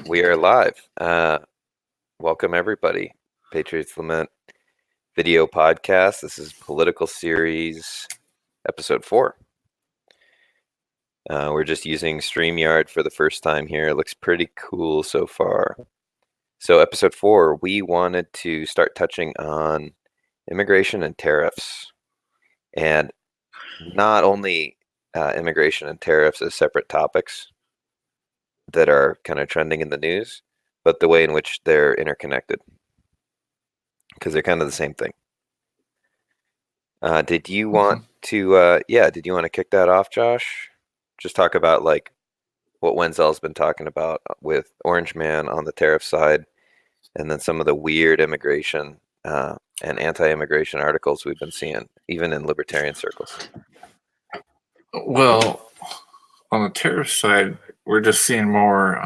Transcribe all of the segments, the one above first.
We are live. Welcome everybody. Patriots Lament video podcast. This is political series episode 4. We're just using StreamYard for the first time here. It looks pretty cool so far. So episode 4, we wanted to start touching on immigration and tariffs, and not only immigration and tariffs as separate topics that are kind of trending in the news, but the way in which they're interconnected, because they're kind of the same thing. Did you want to, did you want to kick that off, Josh? Just talk about like what Wenzel's been talking about with Orange Man on the tariff side, and then some of the weird immigration and anti-immigration articles we've been seeing, even in libertarian circles. Well, on the tariff side, we're just seeing more.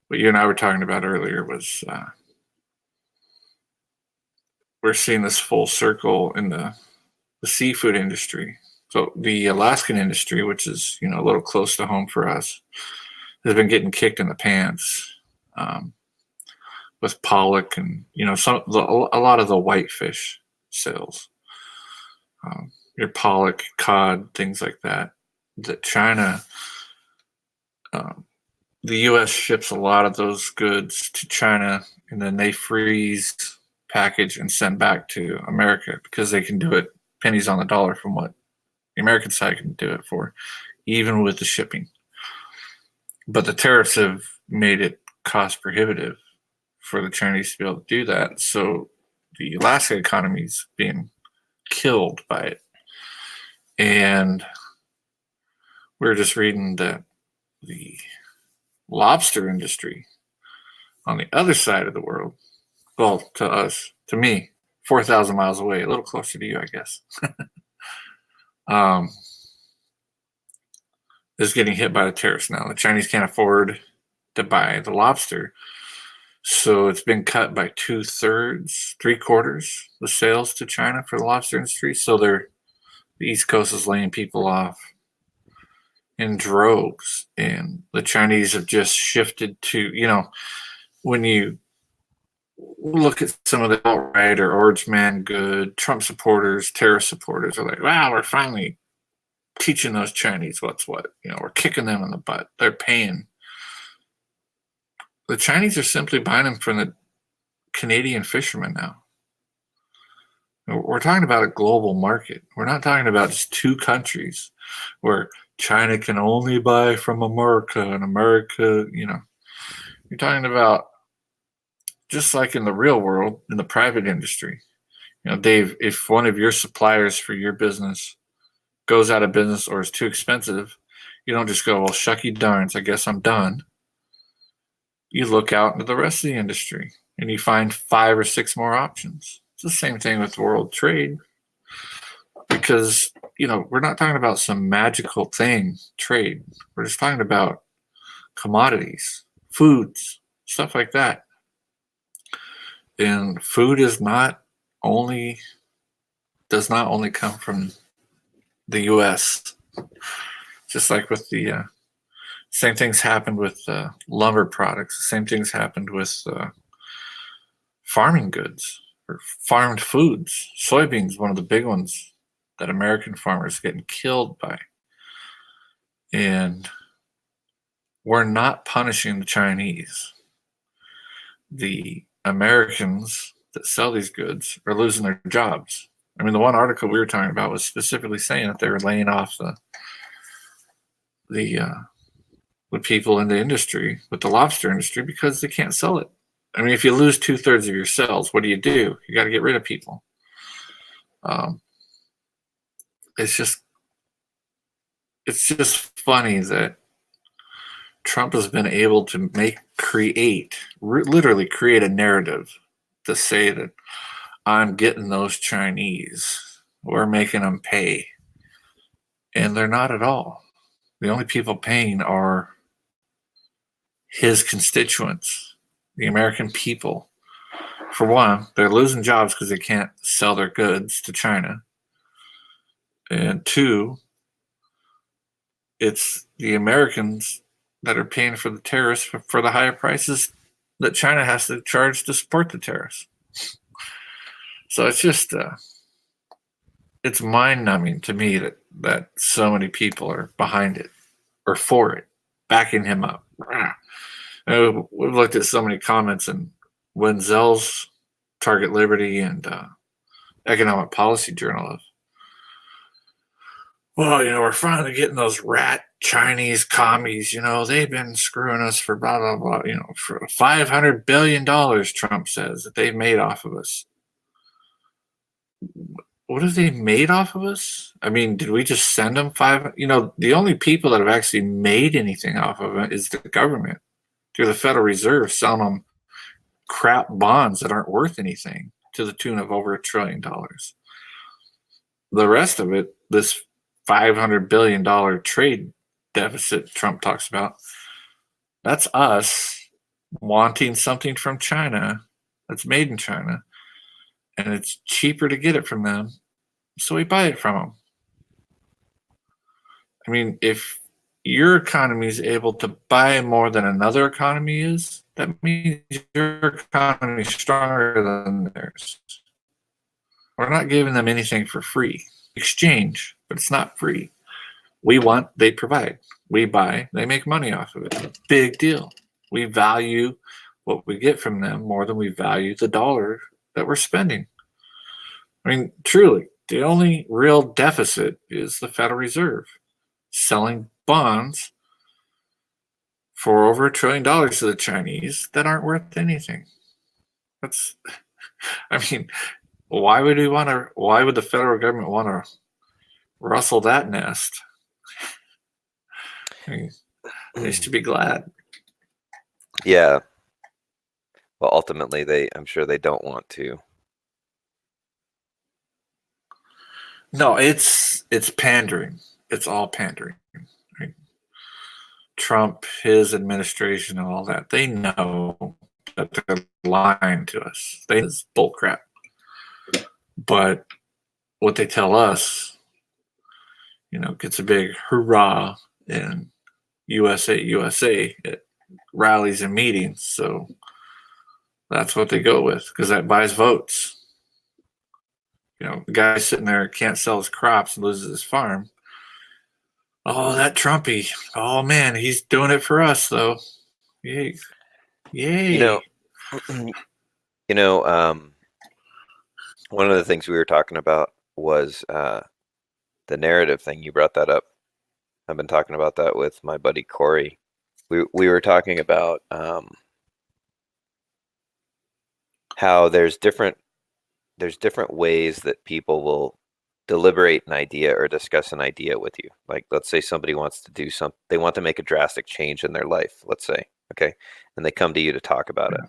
What you and I were talking about earlier was we're seeing this full circle in the seafood industry. So the Alaskan industry, which is a little close to home for us, has been getting kicked in the pants with pollock and a lot of the whitefish sales. Your pollock, cod, things like that. That China, the U.S. ships a lot of those goods to China, and then they freeze, package, and send back to America because they can do it pennies on the dollar from what the American side can do it for, even with the shipping. But the tariffs have made it cost prohibitive for the Chinese to be able to do that. So the Alaska economy is being killed by it. And we're just reading that the lobster industry on the other side of the world, well, to us, to me, 4,000 miles away, a little closer to you, I guess, is getting hit by the tariffs now. The Chinese can't afford to buy the lobster. So it's been cut by 2/3, 3/4 the sales to China for the lobster industry. So the East Coast is laying people off in droves, and the Chinese have just shifted to, when you look at some of the alt-right or Orange Man good Trump supporters, terrorist supporters are like, wow, we're finally teaching those Chinese what's what. We're kicking them in the butt. They're paying. The Chinese are simply buying them from the Canadian fishermen now. We're talking about a global market. We're not talking about just two countries where China can only buy from America and America, You're talking about just like in the real world, in the private industry. Dave, if one of your suppliers for your business goes out of business or is too expensive, you don't just go, well, shucky darns, I guess I'm done. You look out into the rest of the industry and you find 5 or 6 more options. It's the same thing with world trade, because we're not talking about some magical thing, trade. We're just talking about commodities, foods, stuff like that. And food does not only come from the U.S. Just like with the same things happened with lumber products. The same things happened with farming goods or farmed foods. Soybeans, one of the big ones that American farmers are getting killed by. And we're not punishing the Chinese. The Americans that sell these goods are losing their jobs. I mean, the one article we were talking about was specifically saying that they were laying off the people in the industry, with the lobster industry, because they can't sell it. I mean, if you lose 2/3 of your sales, what do? You got to get rid of people. It's just funny that Trump has been able to literally create a narrative to say that I'm getting those Chinese, we're making them pay. And they're not at all. The only people paying are his constituents, the American people. For one, they're losing jobs because they can't sell their goods to China. And two, it's the Americans that are paying for the tariffs for the higher prices that China has to charge to support the tariffs. So it's just it's mind-numbing to me that so many people are behind it or for it, backing him up. We've looked at so many comments in Wenzel's Target Liberty and Economic Policy Journal of, well, we're finally getting those rat Chinese commies. They've been screwing us for blah, blah, blah, for $500 billion, Trump says, that they've made off of us. What have they made off of us? I mean, did we just send them the only people that have actually made anything off of it is the government through the Federal Reserve selling them crap bonds that aren't worth anything to the tune of over $1 trillion. The rest of it, this $500 billion trade deficit Trump talks about, that's us wanting something from China that's made in China, and it's cheaper to get it from them, so we buy it from them. I mean, if your economy is able to buy more than another economy is, that means your economy is stronger than theirs. We're not giving them anything for free. Exchange, but it's not free. We want, they provide. We buy, they make money off of it. Big deal. We value what we get from them more than we value the dollar that we're spending. I mean, truly, the only real deficit is the Federal Reserve selling bonds for over $1 trillion to the Chinese that aren't worth anything. I mean, why would the federal government want to rustle that nest? I mean, they should be glad. Yeah. Well, ultimately, I'm sure they don't want to. No, it's pandering. It's all pandering. Right? Trump, his administration, and all that, they know that they're lying to us. It's bullcrap. But what they tell us, gets a big hurrah in USA at rallies and meetings. So that's what they go with, because that buys votes. The guy sitting there can't sell his crops and loses his farm. Oh, that Trumpy. Oh, man, he's doing it for us, though. Yay. One of the things we were talking about was the narrative thing. You brought that up. I've been talking about that with my buddy Corey. We were talking about how there's different ways that people will deliberate an idea or discuss an idea with you. Like, let's say somebody wants to do something, they want to make a drastic change in their life, let's say, okay, and they come to you to talk about it.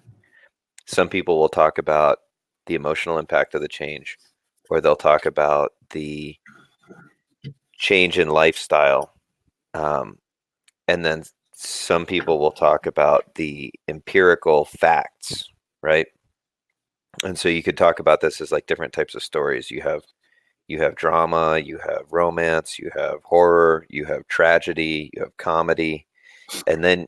Some people will talk about the emotional impact of the change, or they'll talk about the change in lifestyle, and then some people will talk about the empirical facts, right? And so you could talk about this as like different types of stories. You have drama, you have romance, you have horror, you have tragedy, you have comedy, and then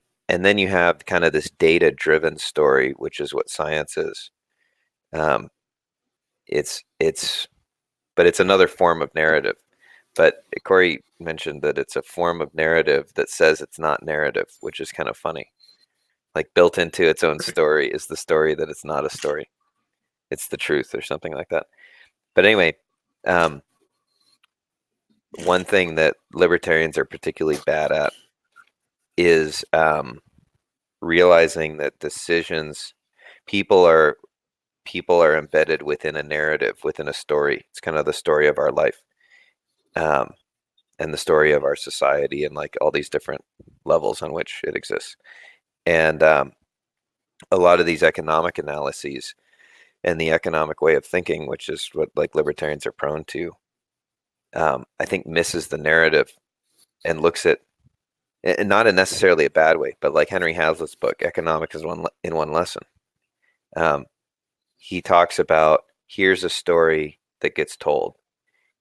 you have kind of this data-driven story, which is what science is. But it's another form of narrative. But Corey mentioned that it's a form of narrative that says it's not narrative, which is kind of funny. Like, built into its own story is the story that it's not a story. It's the truth or something like that. But anyway, one thing that libertarians are particularly bad at is realizing that people are embedded within a narrative, within a story. It's kind of the story of our life, and the story of our society, and like all these different levels on which it exists. And a lot of these economic analyses and the economic way of thinking, which is what like libertarians are prone to, I think misses the narrative and looks at, and not in necessarily a bad way, but like Henry Hazlitt's book, Economics is One Lesson. He talks about, here's a story that gets told.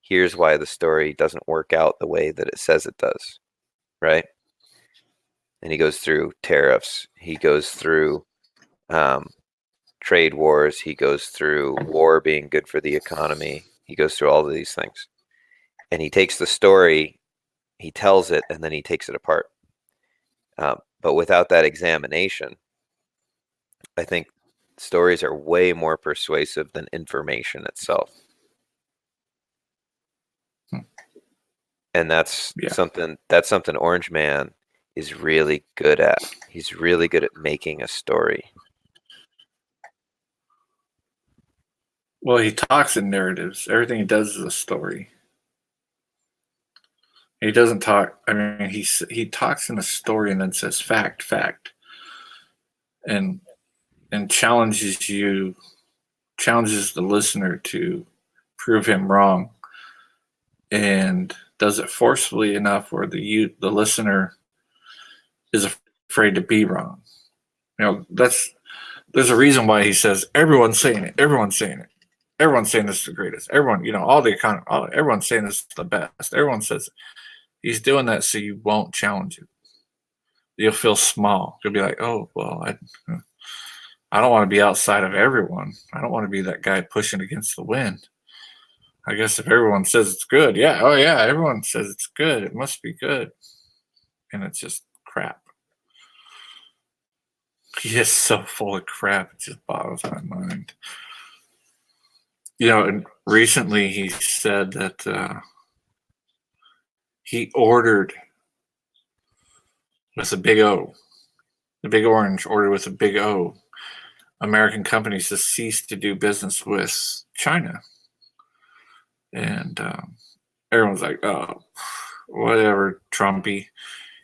Here's why the story doesn't work out the way that it says it does, right? and he goes through tariffs. He goes through trade wars. He goes through war being good for the economy. He goes through all of these things. And he takes the story, he tells it, and then he takes it apart. But without that examination, I think stories are way more persuasive than information itself. And that's Yeah. something Orange Man is really good at. He's really good at making a story. Well, he talks in narratives. Everything he does is a story. He doesn't talk. I mean, he talks in a story and then says fact, fact, and challenges the listener to prove him wrong, and does it forcefully enough where the listener is afraid to be wrong. You know, there's a reason why he says everyone's saying it. Everyone's saying it. Everyone's saying this is the greatest. Everyone, all the economy, everyone's saying this is the best. Everyone says it. He's doing that so you won't challenge it. You'll feel small. You'll be like, oh, well, I don't want to be outside of everyone. I don't want to be that guy pushing against the wind. I guess if everyone says it's good, yeah, oh yeah, everyone says it's good. It must be good. And it's just crap. He is so full of crap. It just boggles my mind. And recently he said that he ordered with a big O, the big orange ordered with a big O, American companies to cease to do business with China. And everyone's like, oh, whatever, Trumpy.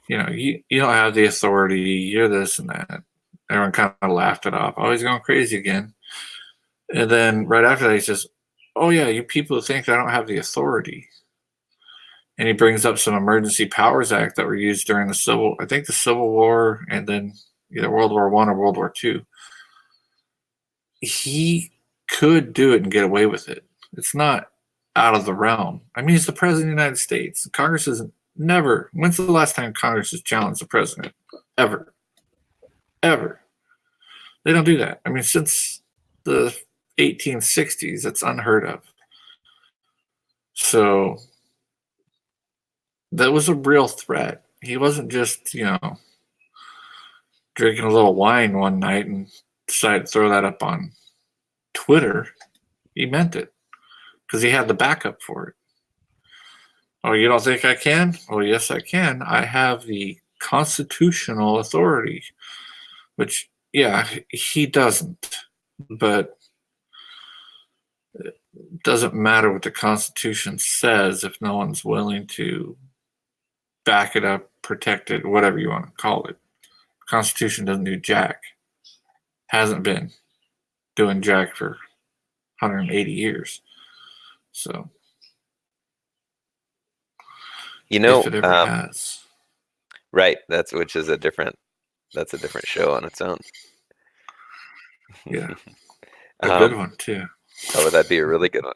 You don't have the authority. You're this and that. Everyone kind of laughed it off. Oh, he's going crazy again. And then right after that, he says, oh, yeah, you people think I don't have the authority. And he brings up some Emergency Powers Act that were used during the Civil War, and then either World War I or World War II. He could do it and get away with it. It's not out of the realm. I mean, he's the president of the United States. Congress has never. When's the last time Congress has challenged the president? Ever. They don't do that. I mean, since the 1860s, that's unheard of. So that was a real threat. He wasn't just, drinking a little wine one night and decided to throw that up on Twitter. He meant it because he had the backup for it. Oh, you don't think I can? Oh, yes, I can. I have the constitutional authority, which, yeah, he doesn't. But it doesn't matter what the Constitution says if no one's willing to back it up, protect it, whatever you want to call it. The Constitution doesn't do jack. Hasn't been doing jack for 180 years. So, if it ever has. Right. That's a different show on its own. Yeah. A good one too. Oh, that'd be a really good one.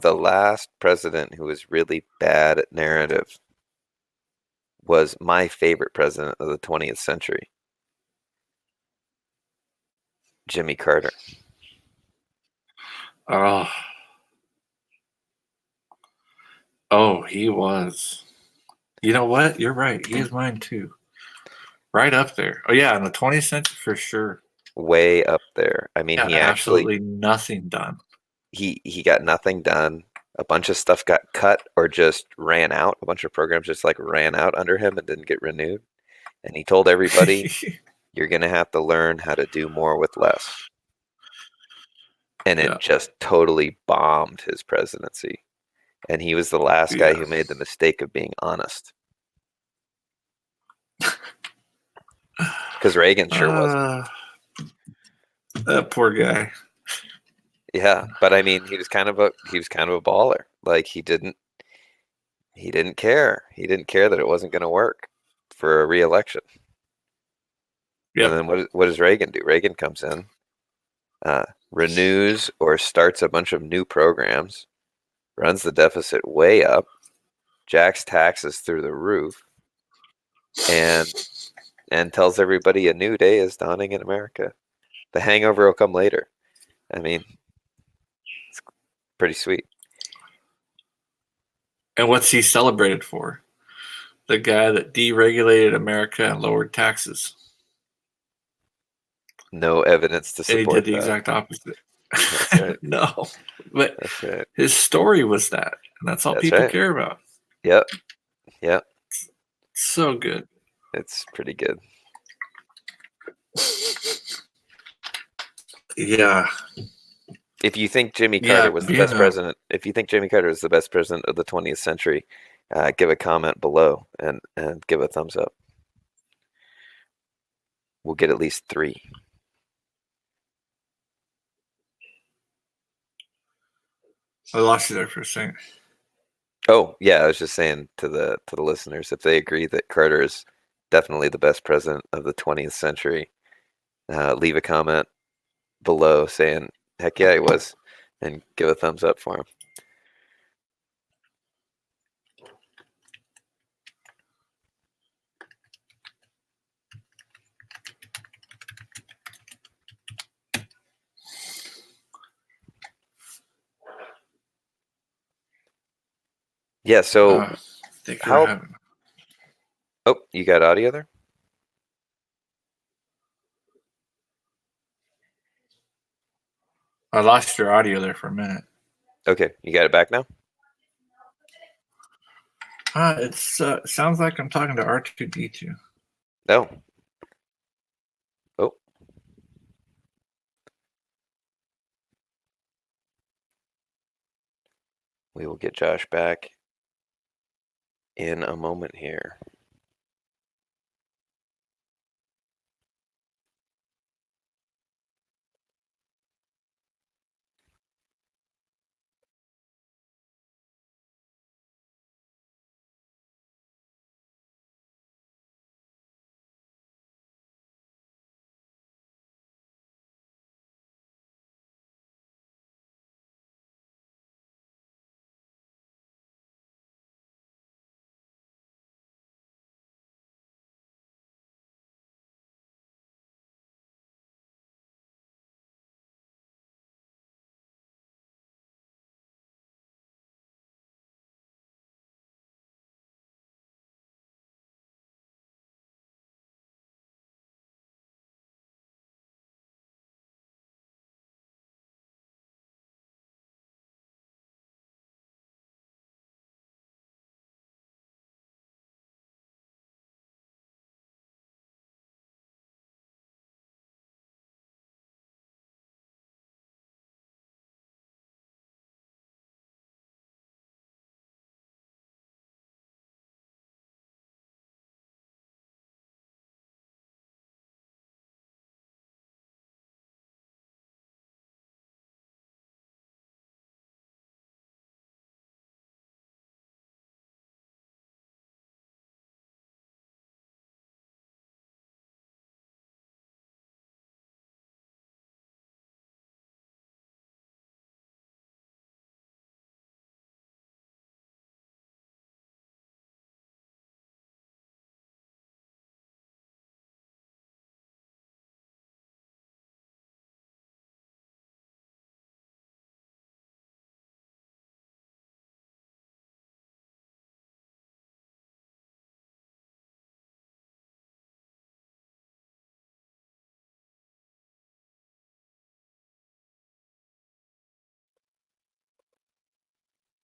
The last president who was really bad at narrative was my favorite president of the 20th century, Jimmy Carter. Oh, he was. You know what? You're right. He is mine too. Right up there. Oh yeah, in the 20th century for sure. Way up there. I mean, he absolutely nothing done. He got nothing done. A bunch of stuff got cut or just ran out. A bunch of programs just ran out under him and didn't get renewed. And he told everybody, you're going to have to learn how to do more with less. And it just totally bombed his presidency. And he was the last guy who made the mistake of being honest. Because Reagan sure wasn't. That poor guy. Yeah, but I mean, he was kind of a baller. Like he didn't care. He didn't care that it wasn't going to work for a re-election. Yep. And then what does Reagan do? Reagan comes in, renews or starts a bunch of new programs, runs the deficit way up, jacks taxes through the roof, and tells everybody a new day is dawning in America. The hangover will come later. I mean, it's pretty sweet. And what's he celebrated for? The guy that deregulated America and lowered taxes. No evidence to And he did support the that. exact opposite. That's right. No, but That's right. his story was that, and that's all That's people right. care about. Yep. Yep. So good. It's pretty good. Yeah. If you think Jimmy Carter was the best president, if you think Jimmy Carter is the best president of the 20th century, give a comment below and give a thumbs up. We'll get at least 3. I lost you there for a second. Oh yeah, I was just saying to the listeners, if they agree that Carter is definitely the best president of the 20th century, leave a comment below saying heck yeah he was, and give a thumbs up for him. Yeah, so how? Oh, you got audio there? I lost your audio there for a minute. Okay, you got it back now? It sounds like I'm talking to R2D2. No. Oh. We will get Josh back in a moment here.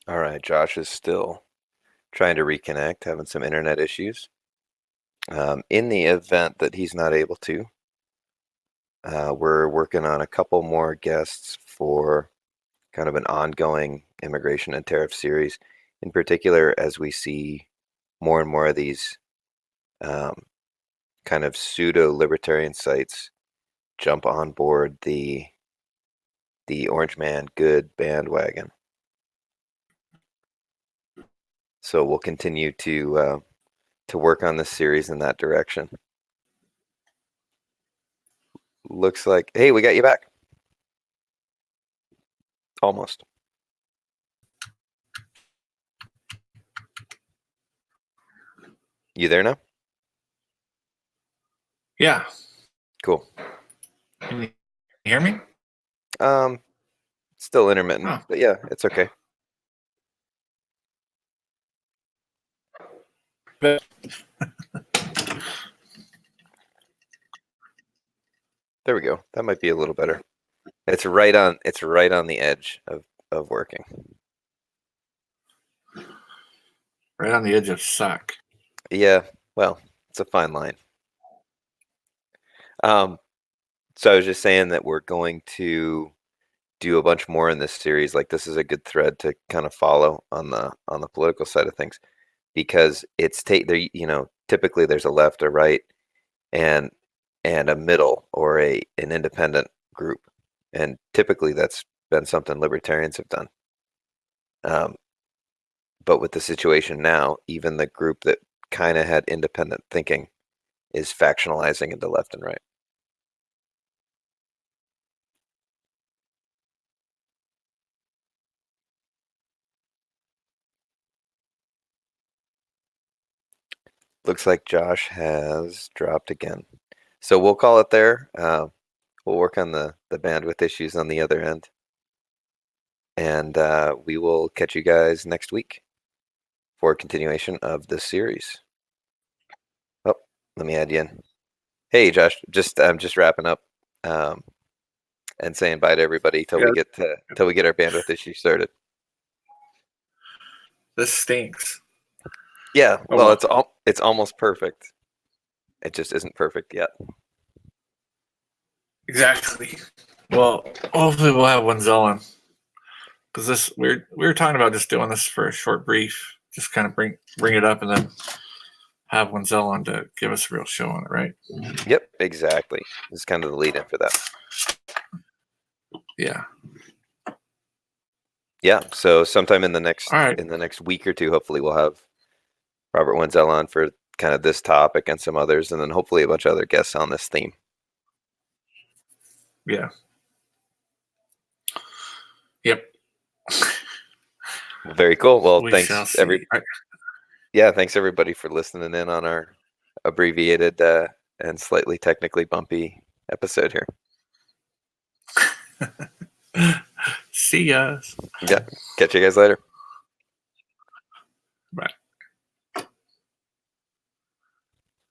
All right, Josh is still trying to reconnect, having some internet issues. In the event that he's not able to, we're working on a couple more guests for kind of an ongoing immigration and tariff series, in particular as we see more and more of these kind of pseudo-libertarian sites jump on board the Orange Man Good bandwagon. So we'll continue to work on this series in that direction. Looks like, hey, we got you back. Almost. You there now? Yeah. Cool. Can you hear me? Um, Still intermittent, Oh. but yeah, it's okay. But There we go. That might be a little better. It's right on. It's right on the edge of working. right on the edge of suck. Yeah. Well, it's a fine line. So I was just saying that we're going to do a bunch more in this series. Like this is a good thread to kind of follow on the political side of things because it's there. Typically there's a left, a right, and a middle or an independent group, and typically that's been something libertarians have done. But with the situation now, even the group that kind of had independent thinking is factionalizing into left and right. Looks like Josh has dropped again. So we'll call it there. We'll work on the bandwidth issues on the other end. And we will catch you guys next week for a continuation of this series. Oh, let me add you in. Hey, Josh, I'm just wrapping up and saying bye to everybody till Yeah, we get our bandwidth issues started. this stinks. Yeah, Oh, well, well. it's almost perfect. It just isn't perfect yet. Exactly. Well, hopefully we'll have one on. Because this we were talking about just doing this for a short brief, just kind of bring it up and then have one on to give us a real show on it, right? Yep, exactly. This is kind of the lead in for that. Yeah. Yeah, so sometime in the next All right. week or two, hopefully we'll have Robert Wenzel on for kind of this topic and some others, and then hopefully a bunch of other guests on this theme. Yeah. Yep. Very cool. Well, We thanks shall see. thanks everybody for listening in on our abbreviated and slightly technically bumpy episode here. See ya. Yeah, catch you guys later.